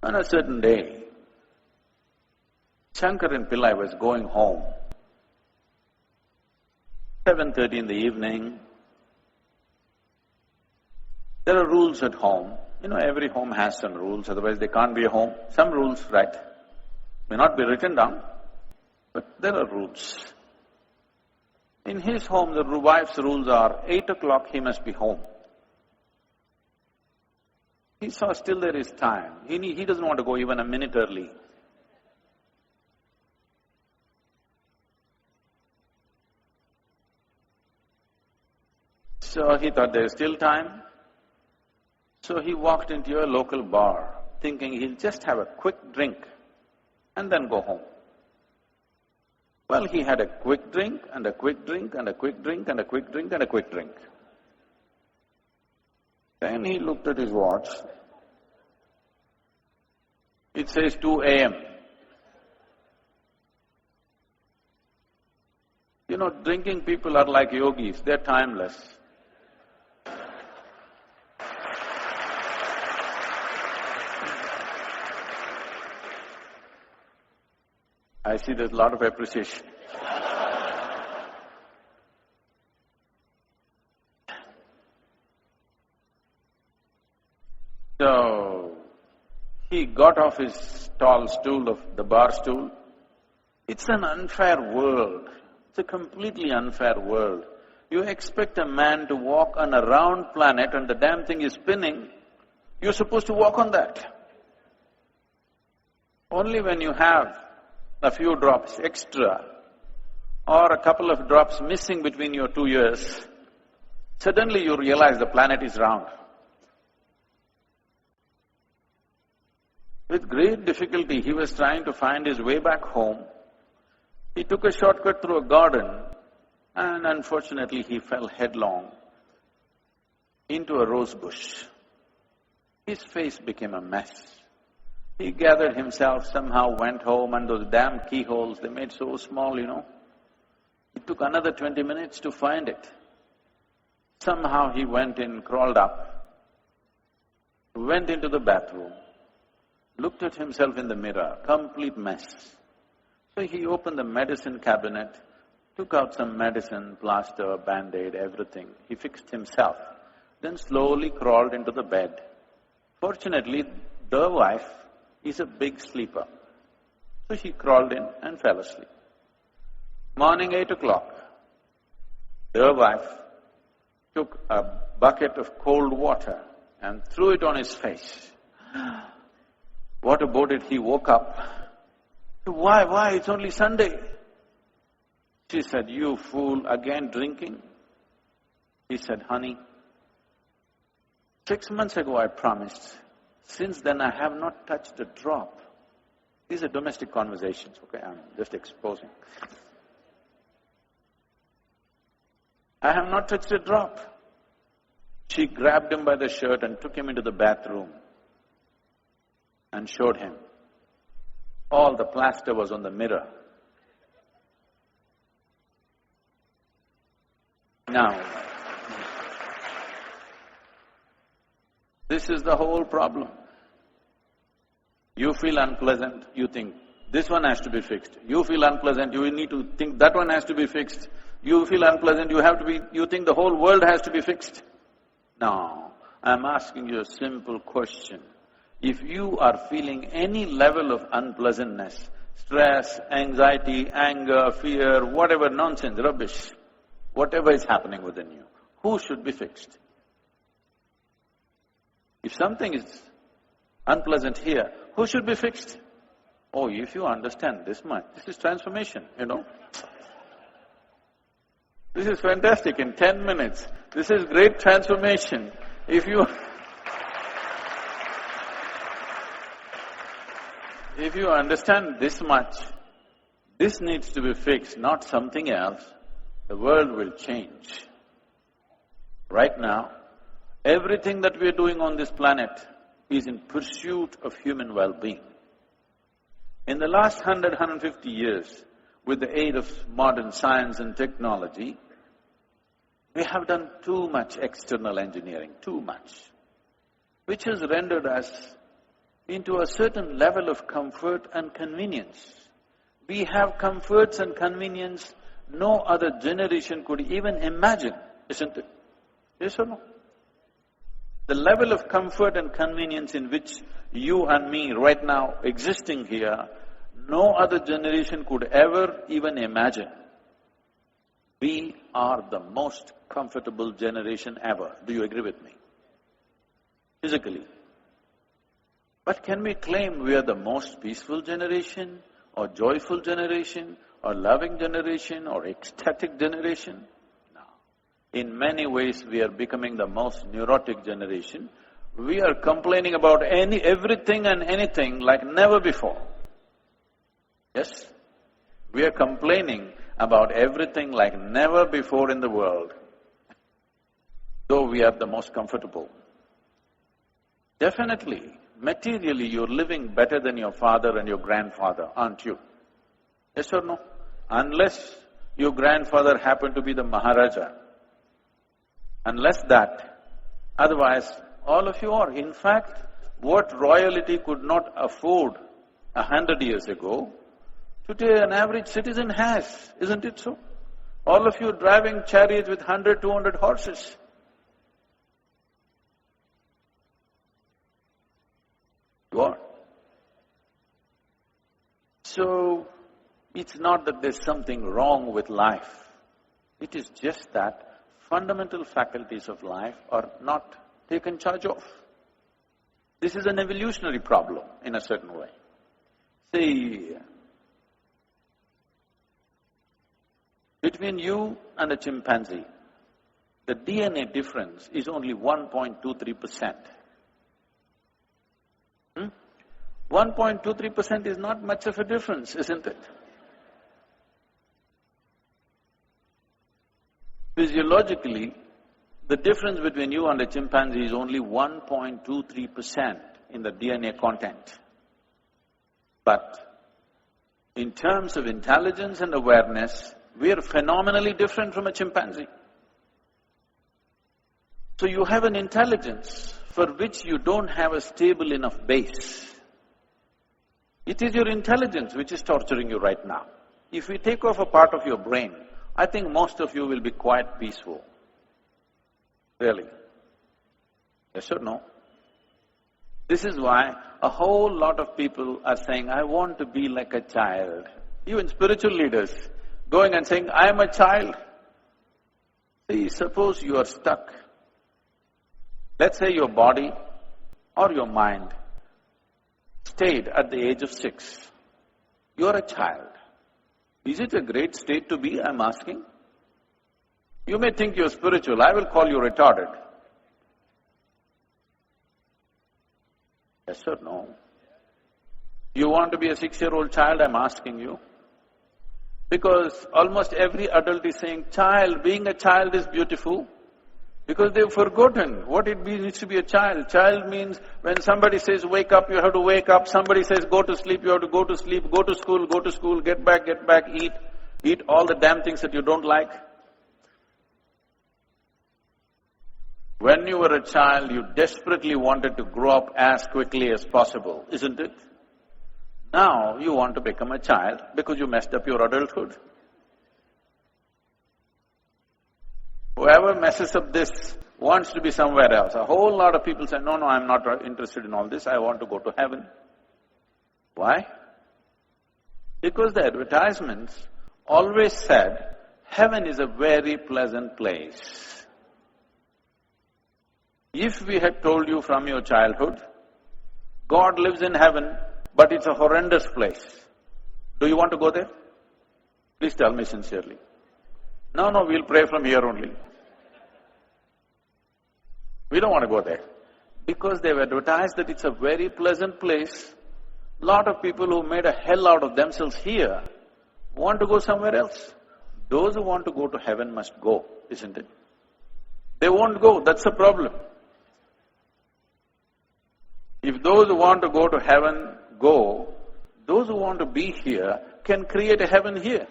On a certain day, Shankaran Pillai was going home. 7:30 in the evening. There are rules at home. Every home has some rules, otherwise they can't be a home. Some rules, right? May not be written down, but there are rules. In his home, the wife's rules are 8 o'clock he must be home. He saw still there is time. He doesn't want to go even a minute early. So he thought there is still time. So he walked into a local bar, thinking he'll just have a quick drink and then go home. Well, he had a quick drink and a quick drink and a quick drink and a quick drink and a quick drink. Then he looked at his watch. It says 2 a.m. Drinking people are like yogis, they're timeless. I see there's a lot of appreciation. So, he got off his tall stool, of the bar stool. It's an unfair world. It's a completely unfair world. You expect a man to walk on a round planet and the damn thing is spinning, you're supposed to walk on that. Only when you have a few drops extra or a couple of drops missing between your 2 ears, suddenly you realize the planet is round. With great difficulty, he was trying to find his way back home. He took a shortcut through a garden and unfortunately he fell headlong into a rose bush. His face became a mess. He gathered himself, somehow went home, and those damn keyholes, they made so small, It took another 20 minutes to find it. Somehow he went in, crawled up, went into the bathroom, looked at himself in the mirror, complete mess. So he opened the medicine cabinet, took out some medicine, plaster, band-aid, everything. He fixed himself, then slowly crawled into the bed. Fortunately, the wife is a big sleeper. So she crawled in and fell asleep. Morning 8 o'clock, the wife took a bucket of cold water and threw it on his face. What about it? He woke up. Why? It's only Sunday. She said, you fool, again drinking? He said, honey, 6 months ago I promised. Since then, I have not touched a drop. These are domestic conversations, okay? I'm just exposing. I have not touched a drop. She grabbed him by the shirt and took him into the bathroom and showed him. All the plaster was on the mirror. Now, this is the whole problem. You feel unpleasant, you think, this one has to be fixed. You feel unpleasant, you need to think that one has to be fixed. You feel unpleasant, you think the whole world has to be fixed. No, I'm asking you a simple question. If you are feeling any level of unpleasantness, stress, anxiety, anger, fear, whatever nonsense, rubbish, whatever is happening within you, who should be fixed? If something is unpleasant here, who should be fixed? Oh, if you understand this much, this is transformation, This is fantastic, in 10 minutes. This is great transformation. If you understand this much, this needs to be fixed, not something else, the world will change. Right now, everything that we are doing on this planet is in pursuit of human well-being. In the last 150 years, with the aid of modern science and technology, we have done too much external engineering, too much, which has rendered us into a certain level of comfort and convenience. We have comforts and convenience no other generation could even imagine, isn't it? Yes or no? The level of comfort and convenience in which you and me right now existing here, no other generation could ever even imagine. We are the most comfortable generation ever. Do you agree with me? Physically. But can we claim we are the most peaceful generation, or joyful generation, or loving generation, or ecstatic generation? No. In many ways, we are becoming the most neurotic generation. We are complaining about everything and anything like never before. Yes? We are complaining about everything like never before in the world, though we are the most comfortable. Definitely, materially you're living better than your father and your grandfather, aren't you? Yes or no? Unless your grandfather happened to be the Maharaja. Unless that, otherwise all of you are. In fact, what royalty could not afford 100 years ago, today an average citizen has, isn't it so? All of you driving chariots with 100, 200 horses. You are. So, it's not that there's something wrong with life. It is just that fundamental faculties of life are not taken charge of. This is an evolutionary problem in a certain way. See, between you and a chimpanzee, the DNA difference is only 1.23%. 1.23% is not much of a difference, isn't it? Physiologically, the difference between you and a chimpanzee is only 1.23% in the DNA content. But in terms of intelligence and awareness, we are phenomenally different from a chimpanzee. So you have an intelligence for which you don't have a stable enough base. It is your intelligence which is torturing you right now. If we take off a part of your brain, I think most of you will be quite peaceful. Really. Yes or no? This is why a whole lot of people are saying, I want to be like a child. Even spiritual leaders going and saying, I am a child. See, suppose you are stuck. Let's say your body or your mind stayed at the age of 6. You are a child. Is it a great state to be, I'm asking? You may think you're spiritual, I will call you retarded. Yes or no? You want to be a 6-year-old child, I'm asking you? Because almost every adult is saying, being a child is beautiful. Because they've forgotten what it means to be a child. Child means when somebody says, wake up, you have to wake up. Somebody says, go to sleep, you have to go to sleep. Go to school, get back, eat all the damn things that you don't like. When you were a child, you desperately wanted to grow up as quickly as possible, isn't it? Now you want to become a child because you messed up your adulthood. Whoever messes up this wants to be somewhere else. A whole lot of people say, no, I'm not interested in all this, I want to go to heaven. Why? Because the advertisements always said, heaven is a very pleasant place. If we had told you from your childhood, God lives in heaven, but it's a horrendous place, do you want to go there? Please tell me sincerely. No, we'll pray from here only. We don't want to go there. Because they've advertised that it's a very pleasant place, lot of people who made a hell out of themselves here want to go somewhere else. Those who want to go to heaven must go, isn't it? They won't go, that's the problem. If those who want to go to heaven go, those who want to be here can create a heaven here.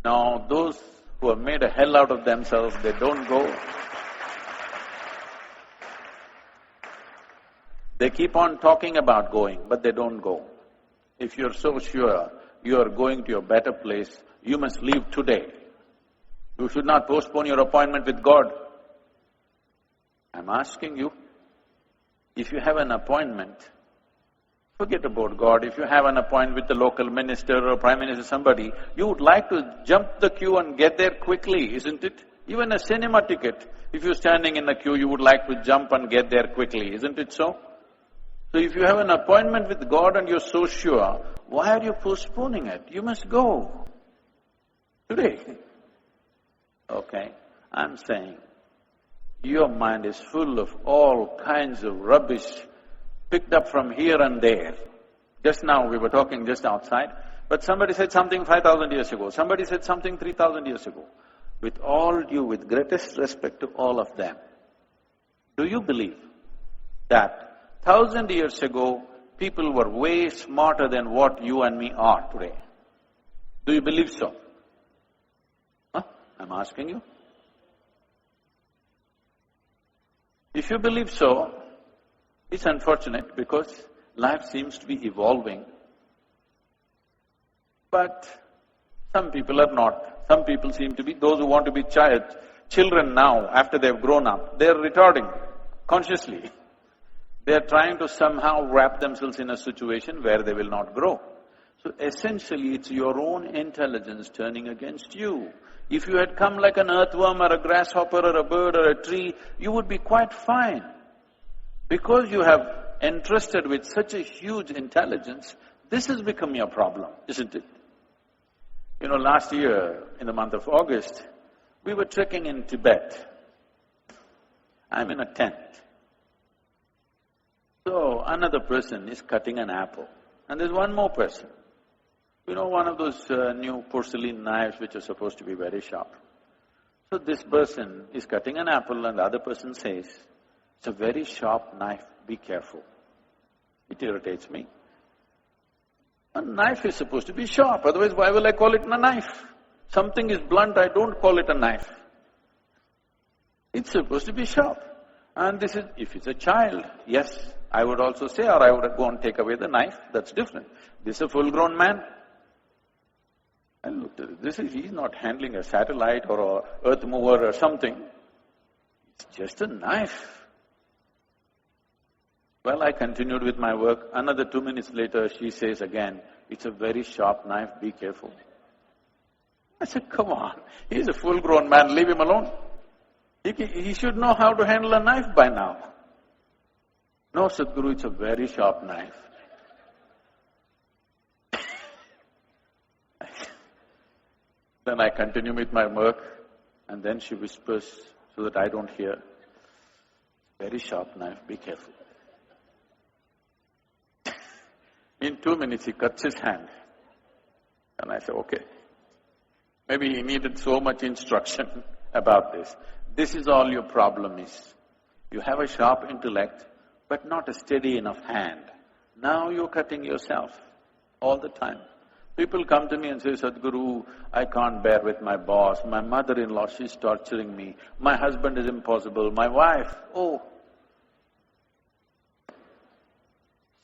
Now, those who have made a hell out of themselves, they don't go. They keep on talking about going, but they don't go. If you're so sure you are going to a better place, you must leave today. You should not postpone your appointment with God. I'm asking you, if you have an appointment, forget about God. If you have an appointment with the local minister or prime minister, somebody, you would like to jump the queue and get there quickly, isn't it? Even a cinema ticket, if you're standing in the queue, you would like to jump and get there quickly, isn't it so? So if you have an appointment with God and you're so sure, why are you postponing it? You must go today. Okay, I'm saying, your mind is full of all kinds of rubbish picked up from here and there. Just now, we were talking just outside, but somebody said something 5,000 years ago, somebody said something 3,000 years ago. With greatest respect to all of them, do you believe that 1,000 years ago, people were way smarter than what you and me are today? Do you believe so? Huh? I'm asking you. If you believe so, it's unfortunate because life seems to be evolving. But some people are not. Some people seem to be, those who want to be children now, after they've grown up, they're retarding consciously. They're trying to somehow wrap themselves in a situation where they will not grow. So essentially, it's your own intelligence turning against you. If you had come like an earthworm or a grasshopper or a bird or a tree, you would be quite fine. Because you have entrusted with such a huge intelligence, this has become your problem, isn't it? You know, last year, in the month of August, we were trekking in Tibet. I'm in a tent. So, another person is cutting an apple, and there's one more person. You know, one of those new porcelain knives which are supposed to be very sharp. So this person is cutting an apple and the other person says, "It's a very sharp knife, be careful." It irritates me. A knife is supposed to be sharp, otherwise why will I call it a knife? Something is blunt, I don't call it a knife. It's supposed to be sharp. And this is, if it's a child, yes, I would also say, or I would go and take away the knife, that's different. This is a full-grown man. I looked at it, he's not handling a satellite or a earth mover or something. It's just a knife. Well, I continued with my work. Another 2 minutes later, she says again, "It's a very sharp knife, be careful." I said, "Come on, he's a full-grown man, leave him alone. He should know how to handle a knife by now." "No, Sadhguru, it's a very sharp knife." Then I continue with my work, and then she whispers so that I don't hear, "Very sharp knife, be careful." In 2 minutes, he cuts his hand. And I say, okay. Maybe he needed so much instruction about this. This is all your problem is. You have a sharp intellect, but not a steady enough hand. Now you're cutting yourself all the time. People come to me and say, "Sadhguru, I can't bear with my boss, my mother-in-law, she's torturing me, my husband is impossible, my wife, oh."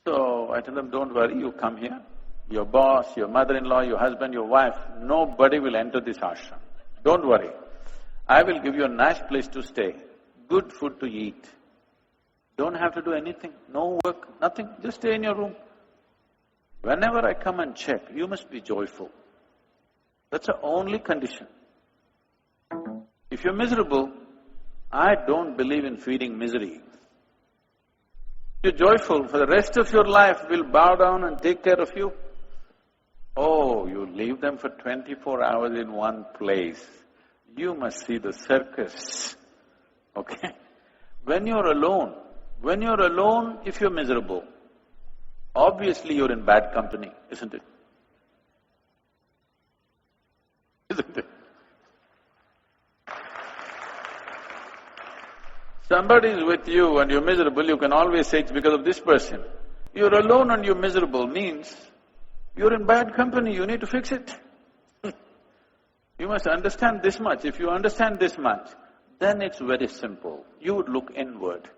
So I tell them, "Don't worry, you come here. Your boss, your mother-in-law, your husband, your wife, nobody will enter this ashram. Don't worry. I will give you a nice place to stay, good food to eat. Don't have to do anything, no work, nothing, just stay in your room. Whenever I come and check, you must be joyful. That's the only condition. If you're miserable, I don't believe in feeding misery. You're joyful, for the rest of your life will bow down and take care of you. Oh, you leave them for 24 hours in one place. You must see the circus, okay? When you're alone, if you're miserable, obviously you're in bad company, isn't it? Isn't it? Somebody is with you and you're miserable, you can always say it's because of this person. You're alone and you're miserable means you're in bad company, you need to fix it. You must understand this much. If you understand this much, then it's very simple. You would look inward.